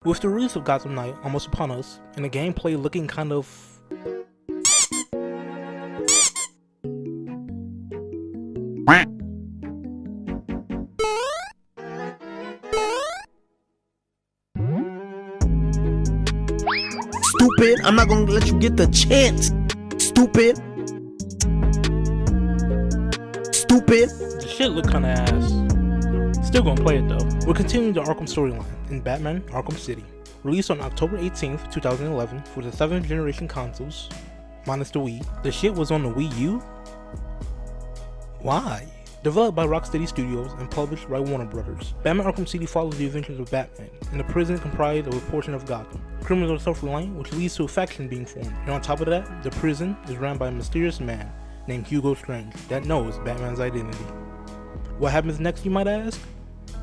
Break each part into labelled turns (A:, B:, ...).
A: With the release of Gotham Knight almost upon us, and the gameplay looking kind of
B: stupid, I'm not gonna let you get the chance. Stupid.
A: the shit look kinda ass. Still gonna play it though. We're continuing the Arkham storyline in Batman Arkham City. Released on October 18th, 2011 for the 7th generation consoles, minus the Wii. The shit was on the Wii U? Why? Developed by Rocksteady Studios and published by Warner Brothers, Batman Arkham City follows the adventures of Batman in a prison comprised of a portion of Gotham. Criminals are self-reliant, which leads to a faction being formed, and on top of that, the prison is run by a mysterious man named Hugo Strange that knows Batman's identity. What happens next, you might ask?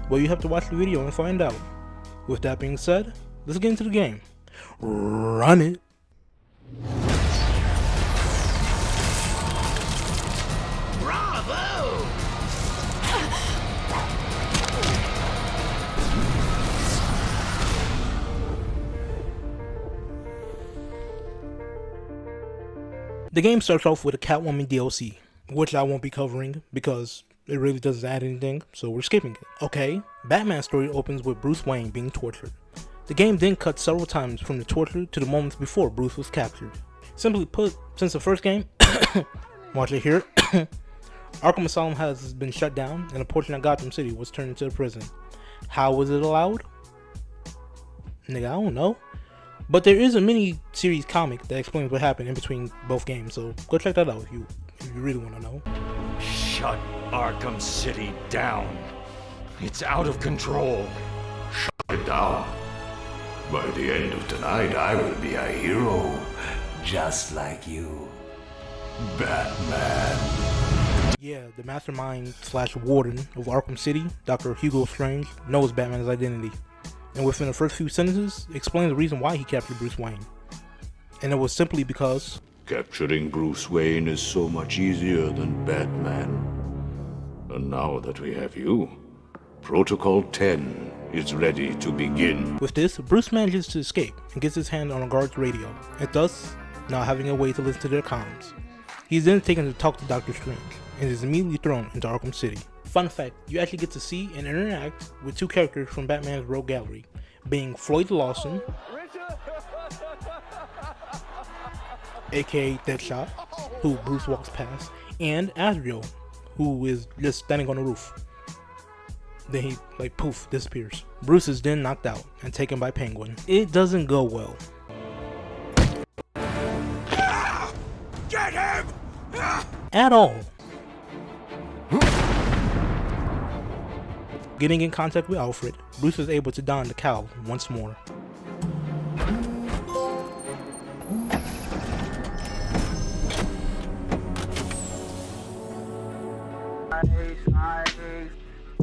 A: Well, you have to watch the video and find out. With that being said, let's get into the game. Run it!
B: Bravo!
A: The game starts off with a Catwoman DLC, which I won't be covering because it really doesn't add anything, so we're skipping it. Okay, Batman's story opens with Bruce Wayne being tortured. The game then cuts several times from the torture to the moments before Bruce was captured. Simply put, since the first game, watch it here, Arkham Asylum has been shut down and a portion of Gotham City was turned into a prison. How was it allowed? Nigga, I don't know. But there is a mini-series comic that explains what happened in between both games, so go check that out if you really want to know.
C: Shut Arkham City down. It's out of control.
D: Shut it down. By the end of tonight, I will be a hero, just like you, Batman.
A: Yeah, the mastermind / warden of Arkham City, Dr. Hugo Strange, knows Batman's identity. And within the first few sentences, explains the reason why he captured Bruce Wayne. And it was simply because
D: Capturing Bruce Wayne is so much easier than Batman. And now that we have you, Protocol 10 is ready to begin.
A: with this, Bruce manages to escape and gets his hand on a guard's radio, and thus, not having a way to listen to their comms. He's then taken to talk to Dr. Strange, and is immediately thrown into Arkham City. Fun fact, you actually get to see and interact with two characters from Batman's Rogue Gallery, being Floyd Lawson, aka Deadshot, who Bruce walks past, and Azrael, who is just standing on the roof. Then he, like, poof, disappears. Bruce is then knocked out and taken by Penguin. It doesn't go well.
C: Get him!
A: At all. Getting in contact with Alfred, Bruce is able to don the cowl once more.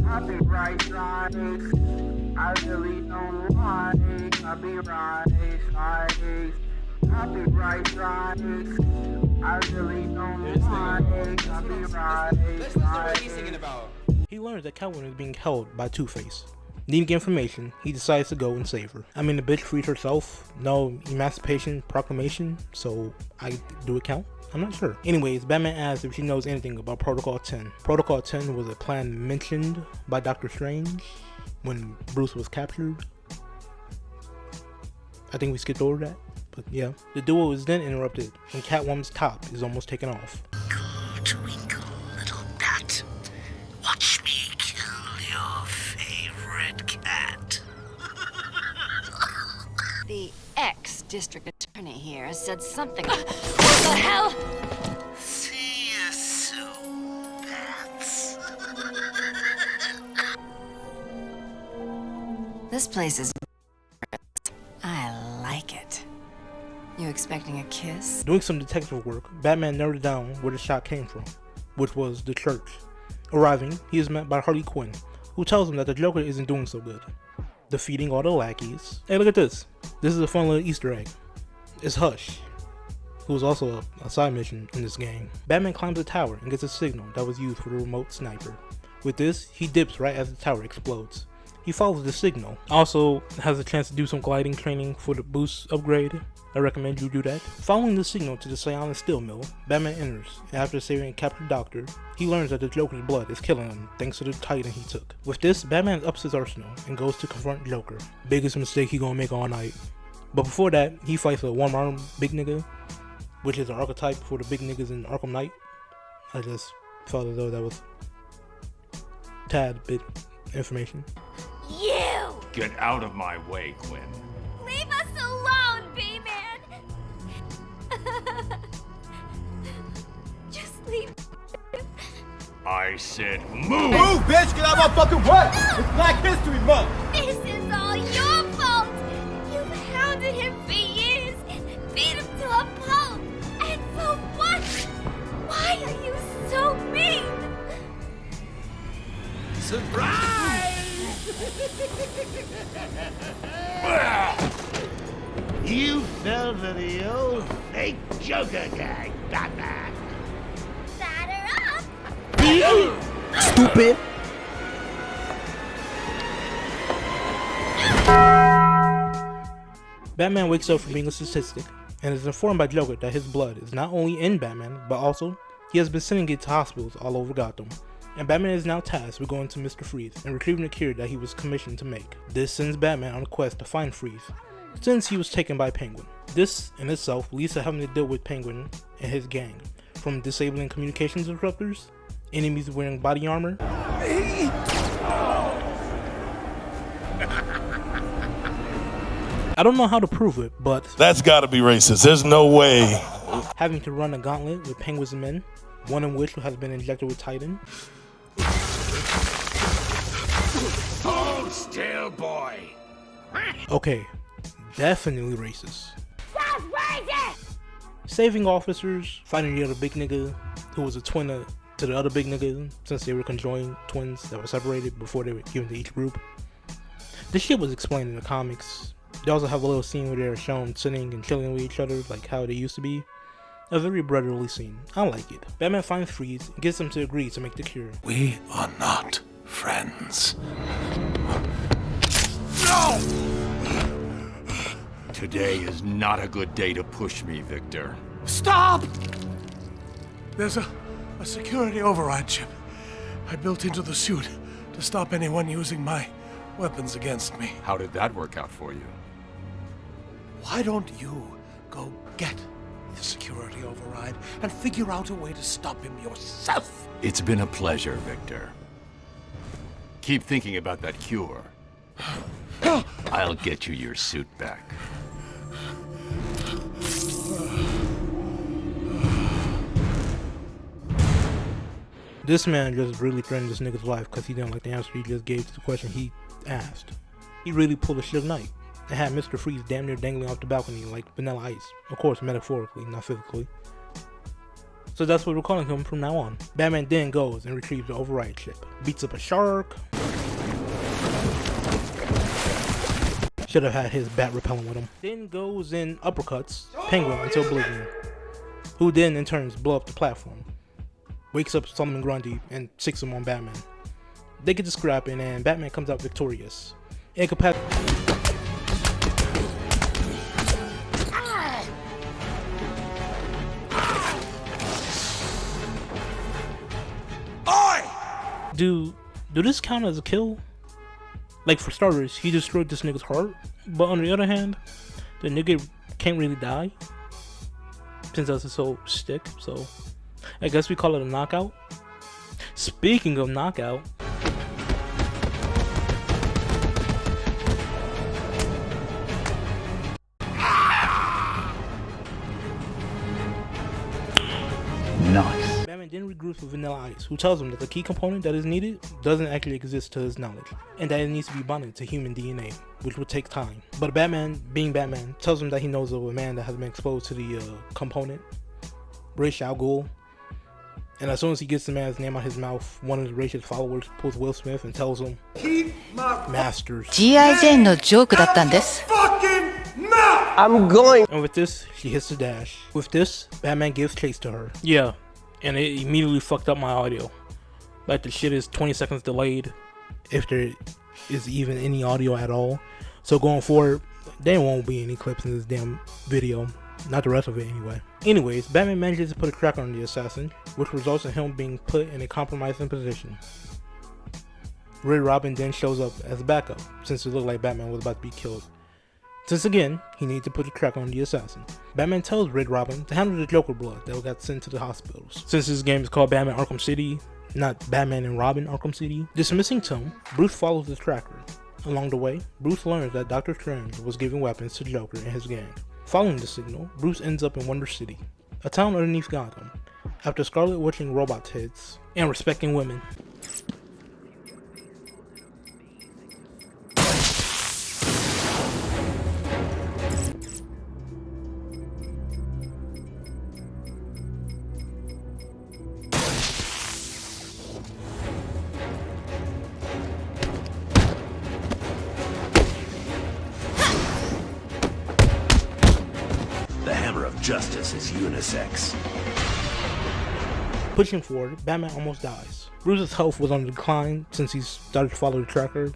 E: I'll be right, I really don't lie. I'll be right, I'll be right, I really don't lie. I'll be right.
A: He learns that Catwoman is being held by Two-Face. Needing information, he decides to go and save her. I mean, the bitch freed herself. No Emancipation Proclamation, so do it count? I'm not sure. Anyways, Batman asks if she knows anything about Protocol 10. Protocol 10 was a plan mentioned by Dr. Strange when Bruce was captured. I think we skipped over that, but yeah. The duo is then interrupted when Catwoman's top is almost taken off.
B: Twinkle, little bat. Watch me kill your favorite cat.
F: The ex-district attorney here said something. What the hell?
B: See you soon, bats.
F: This place is. I like it. You expecting a kiss?
A: Doing some detective work, Batman narrowed down where the shot came from, which was the church. Arriving, he is met by Harley Quinn, who tells him that the Joker isn't doing so good, defeating all the lackeys. Hey, look at this. This is a fun little Easter egg. It's Hush, who is also a side mission in this game. Batman climbs a tower and gets a signal that was used for the remote sniper. With this, he dips right as the tower explodes. He follows the signal. Also has a chance to do some gliding training for the boost upgrade. I recommend you do that. Following the signal to the Silent Steel Mill, Batman enters, and after saving a captured doctor, he learns that the Joker's blood is killing him thanks to the Titan he took. With this, Batman ups his arsenal and goes to confront Joker. Biggest mistake he gonna make all night. But before that, he fights a one-armed big nigga, which is an archetype for the big niggas in Arkham Knight. I just felt as though that was tad bit information.
F: You!
C: Get out of my way, Quinn.
F: Leave us alone, B-Man! Just leave.
C: I said move!
B: Move, bitch! Get out of my fucking way! It's Black History Month!
F: This is all your fault! You've hounded him for years, beat him to a pulp, and for what? Why are you so mean?
B: You fell for the old fake Joker guy, Batman.
F: Batter up!
B: Stupid!
A: Batman wakes up from being a statistic and is informed by Joker that his blood is not only in Batman, but also he has been sending it to hospitals all over Gotham. And Batman is now tasked with going to Mr. Freeze and retrieving the cure that he was commissioned to make. This sends Batman on a quest to find Freeze, since he was taken by Penguin. This in itself leads to having to deal with Penguin and his gang, from disabling communications disruptors, enemies wearing body armor, I don't know how to prove it, but
G: That's gotta be racist. There's no way.
A: having to run a gauntlet with Penguin's men, one of which has been injected with Titan.
C: Hold still, boy!
A: Okay, definitely racist.
F: That's racist!
A: Saving officers, fighting the other big nigga, who was a twin to the other big nigga, since they were conjoined twins that were separated before they were given to each group. This shit was explained in the comics. They also have a little scene where they're shown sitting and chilling with each other like how they used to be. A very brotherly scene. I like it. Batman finds Freeze and gets him to agree to make the cure.
G: We are not friends.
C: No! Today is not a good day to push me, Victor.
G: Stop! There's a security override chip I built into the suit to stop anyone using my weapons against me.
C: How did that work out for you?
G: Why don't you go get the security override and figure out a way to stop him yourself?
C: It's been a pleasure, Victor. Keep thinking about that cure. I'll get you your suit back.
A: This man just really threatened this nigga's life because he didn't like the answer he just gave to the question he asked. He really pulled a Suge Knight and had Mr. Freeze damn near dangling off the balcony like Vanilla Ice. Of course, metaphorically, not physically. So that's what we're calling him from now on. Batman then goes and retrieves the override chip. Beats up a shark. Should have had his bat repellent with him. Then goes and uppercuts Penguin until oblivion, who then in turns blow up the platform. Wakes up Solomon Grundy and sicks him on Batman. They get to scrapping and Batman comes out victorious. Do this count as a kill? Like, for starters, he destroyed this nigga's heart, but on the other hand, the nigga can't really die since that's his whole shtick, so I guess we call it a knockout. Speaking of knockout,
C: Nice.
A: Batman then regroups with Vanilla Ice, who tells him that the key component that is needed doesn't actually exist to his knowledge, and that it needs to be bonded to human DNA, which would take time. But Batman, being Batman, tells him that he knows of a man that has been exposed to the component, Ra's al Ghul. And as soon as he gets the man's name out his mouth, one of the Rash's followers pulls Will Smith and tells him, Masters.
H: G.I. Jane のジョークだったんです。
B: I'm going.
A: And with this, she hits the dash. With this, Batman gives chase to her. Yeah, and it immediately fucked up my audio. Like, the shit is 20 seconds delayed if they're is even any audio at all. So going forward, there won't be any clips in this damn video. Not the rest of it anyway. Anyways, Batman manages to put a tracker on the assassin, which results in him being put in a compromising position. Red Robin then shows up as a backup, since it looked like Batman was about to be killed. Since again, he needed to put a tracker on the assassin. Batman tells Red Robin to handle the Joker blood that got sent to the hospitals. Since this game is called Batman Arkham City, not Batman and Robin Arkham City. Dismissing Tim, Bruce follows the tracker. Along the way, Bruce learns that Dr. Strange was giving weapons to Joker and his gang. Following the signal, Bruce ends up in Wonder City, a town underneath Gotham, after Scarlet Witching robot hits and respecting women.
B: Justice is unisex.
A: Pushing forward, Batman almost dies. Bruce's health was on the decline since he started to follow the tracker,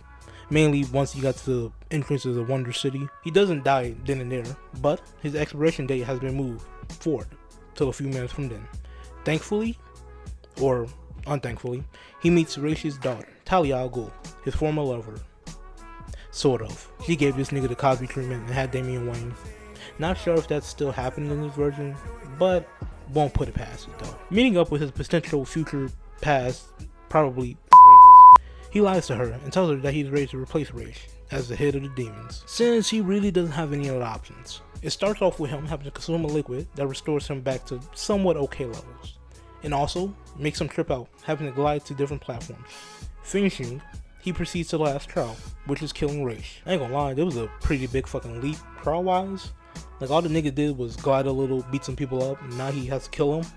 A: mainly once he got to the entrances of Wonder City. He doesn't die then and there, but his expiration date has been moved forward till a few minutes from then. Thankfully, or unthankfully, he meets Raish's daughter, Talia al Ghul, his former lover. Sort of. She gave this nigga the Cosby treatment and had Damian Wayne. Not sure if that's still happening in this version, but won't put it past it though. Meeting up with his potential future past, probably rapist, he lies to her and tells her that he's ready to replace Raish as the head of the demons, since he really doesn't have any other options. It starts off with him having to consume a liquid that restores him back to somewhat okay levels, and also makes him trip out, having to glide to different platforms. Finishing, he proceeds to the last trial, which is killing Raish. I ain't gonna lie, there was a pretty big fucking leap trial wise. Like, all the nigga did was glide a little, beat some people up, and now he has to kill them.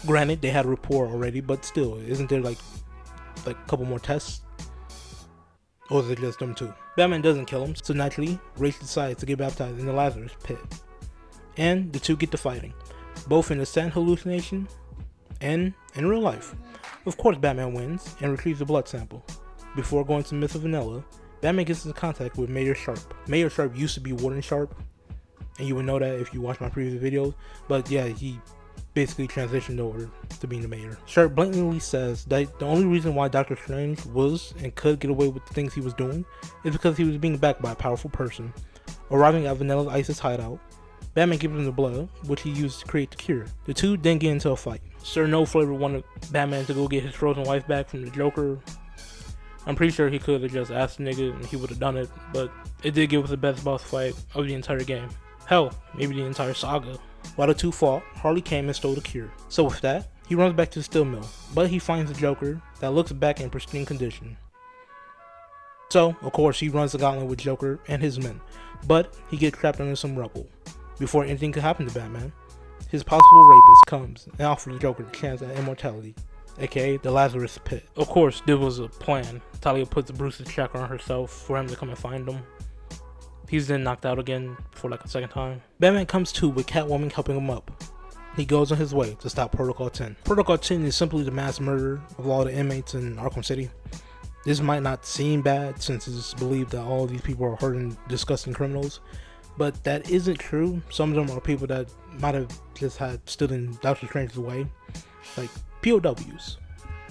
A: Granted, they had a rapport already, but still, isn't there like a couple more tests? Or is it just them two? Batman doesn't kill him, so naturally, Ra's decides to get baptized in the Lazarus pit. And the two get to fighting, both in a sand hallucination and in real life. Of course, Batman wins and retrieves a blood sample. Before going to Miss Vanilla, Batman gets into contact with Mayor Sharp. Mayor Sharp used to be Warden Sharp, and you would know that if you watch my previous videos, but yeah, he basically transitioned over to being the mayor. Sharp blatantly says that the only reason why Dr. Strange was and could get away with the things he was doing is because he was being backed by a powerful person. Arriving at Vanilla Ice's hideout, Batman gives him the blood, which he used to create the cure. The two then get into a fight. Sir No Flavor wanted Batman to go get his frozen wife back from the Joker. I'm pretty sure he could have just asked the nigga and he would have done it, but it did give us the best boss fight of the entire game. Hell, maybe the entire saga. While the two fought, Harley came and stole the cure. So with that, he runs back to the steel mill, but he finds the Joker that looks back in pristine condition. So, of course, he runs the gauntlet with Joker and his men, but he gets trapped under some rubble. Before anything could happen to Batman, his possible rapist comes and offers the Joker a chance at immortality, aka the Lazarus Pit. Of course, there was a plan. Talia puts Bruce's tracker on herself for him to come and find him. He's then knocked out again for like a second time. Batman comes to with Catwoman helping him up. He goes on his way to stop Protocol 10. Protocol 10 is simply the mass murder of all the inmates in Arkham City. This might not seem bad since it's believed that all of these people are hardened, disgusting criminals, but that isn't true. Some of them are people that might have just had stood in Doctor Strange's way, like POWs.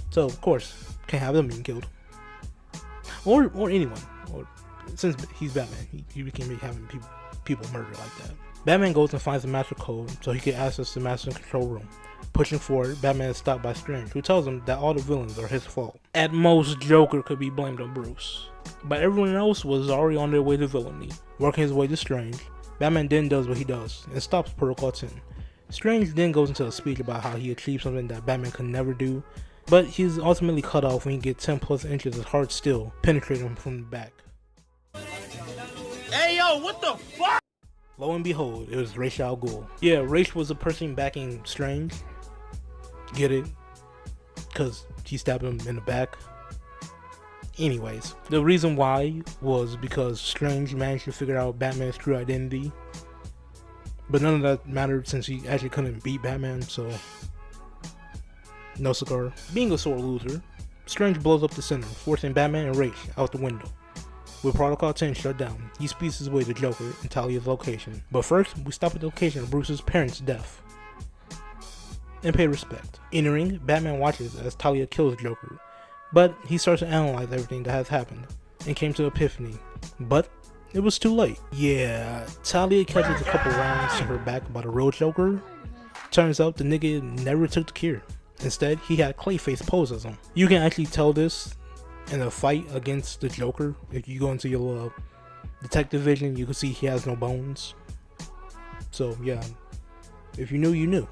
A: So of course, can't have them being killed, or anyone. Or since he's Batman, he can't be having people murdered like that. Batman goes and finds the master code so he can access the master control room. Pushing forward, Batman is stopped by Strange, who tells him that all the villains are his fault. At most, Joker could be blamed on Bruce, but everyone else was already on their way to villainy. Working his way to Strange, Batman then does what he does and stops Protocol 10. Strange then goes into a speech about how he achieved something that Batman could never do, but he's ultimately cut off when he gets 10 plus inches of hard steel penetrating him from the back.
B: Hey yo, what the fuck?
A: Lo and behold, it was Ra's al Ghul. Yeah, Ra's was the person backing Strange. Get it? Because he stabbed him in the back. Anyways, the reason why was because Strange managed to figure out Batman's true identity. But none of that mattered since he actually couldn't beat Batman, so no cigar. Being a sore loser, Strange blows up the center, forcing Batman and Ra's out the window. With Protocol 10 shut down, he speeds his way to Joker and Talia's location. But first, we stop at the location of Bruce's parents' death and pay respect. Entering, Batman watches as Talia kills Joker, but he starts to analyze everything that has happened and came to epiphany. But it was too late. Yeah, Talia catches a couple rounds to her back by the real Joker. Turns out the nigga never took the cure. Instead, he had Clayface pose as him. You can actually tell this in a fight against the Joker. If you go into your detective vision, you can see he has no bones. So yeah, if you knew, you knew.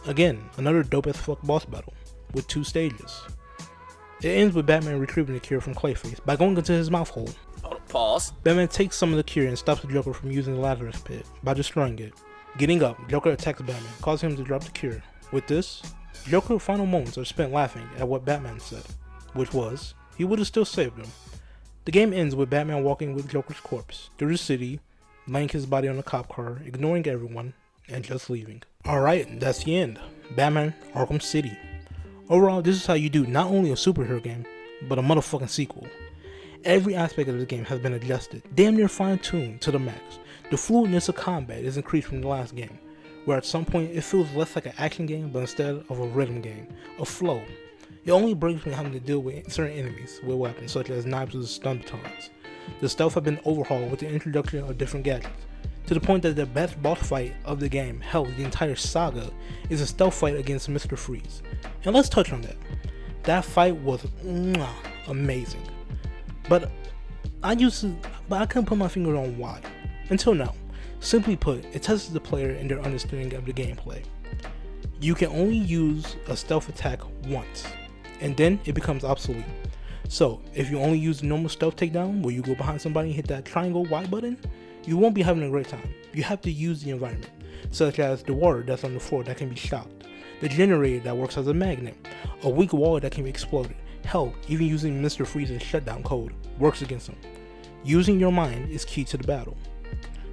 A: Again, another dope as fuck boss battle with 2 stages. It ends with Batman retrieving the cure from Clayface by going into his mouth hole.
I: Pause.
A: Batman takes some of the cure and stops the Joker from using the Lazarus pit by destroying it. Getting up, Joker attacks Batman, causing him to drop the cure. With this, Joker's final moments are spent laughing at what Batman said, which was, he would have still saved him. The game ends with Batman walking with Joker's corpse through the city, laying his body on a cop car, ignoring everyone, and just leaving. Alright, that's the end. Batman Arkham City. Overall, this is how you do not only a superhero game, but a motherfucking sequel. Every aspect of the game has been adjusted, damn near fine-tuned to the max. The fluidness of combat is increased from the last game, where at some point it feels less like an action game, but instead of a rhythm game, a flow. It only breaks when having to deal with certain enemies with weapons such as knives or stun batons. The stealth have been overhauled with the introduction of different gadgets, to the point that the best boss fight of the game, hell, the entire saga, is a stealth fight against Mr. Freeze. And let's touch on that. That fight was amazing. But I couldn't put my finger on why. Until now. Simply put, it tests the player in their understanding of the gameplay. You can only use a stealth attack once, and then it becomes obsolete. So, if you only use the normal stealth takedown, where you go behind somebody and hit that triangle Y button, you won't be having a great time. You have to use the environment, such as the water that's on the floor that can be shocked, the generator that works as a magnet, a weak wall that can be exploded. Hell, even using Mr. Freeze's shutdown code works against him. Using your mind is key to the battle.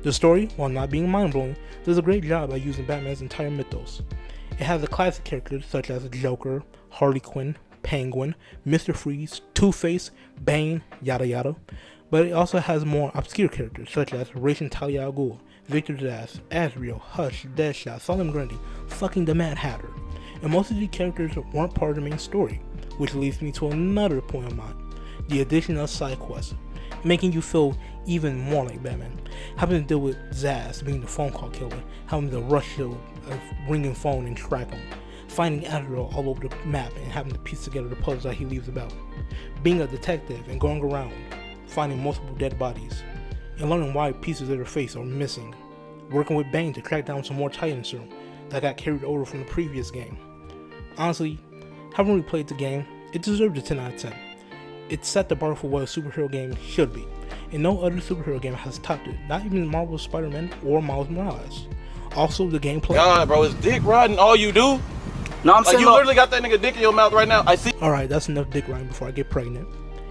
A: The story, while not being mind-blowing, does a great job at using Batman's entire mythos. It has the classic characters such as Joker, Harley Quinn, Penguin, Mr. Freeze, Two-Face, Bane, yada yada, but it also has more obscure characters such as Ra's Talia al Ghul, Victor Zsasz, Azrael, Hush, Deadshot, Solomon Grundy, fucking the Mad Hatter. And most of these characters weren't part of the main story, which leads me to another point of mine, the addition of side quests, making you feel even more like Batman. Having to deal with Zsasz being the phone call killer, having to rush to a ringing phone and track him, finding Azrael all over the map and having to piece together the puzzles that he leaves about, being a detective and going around, finding multiple dead bodies, and learning why pieces of their face are missing, working with Bane to track down some more Titan serum that got carried over from the previous game. Honestly, having replayed the game, it deserved a 10 out of 10. It set the bar for what a superhero game should be, and no other superhero game has topped it, not even Marvel's Spider-Man or Miles Morales. Also, the gameplay.
I: God, bro, is dick riding all you do?
J: No, I'm
I: like,
J: saying
I: you literally got that nigga dick in your mouth right now. I see.
A: Alright, that's enough dick riding before I get pregnant.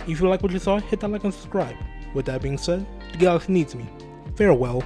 A: If you like what you saw, hit that like and subscribe. With that being said, the galaxy needs me. Farewell.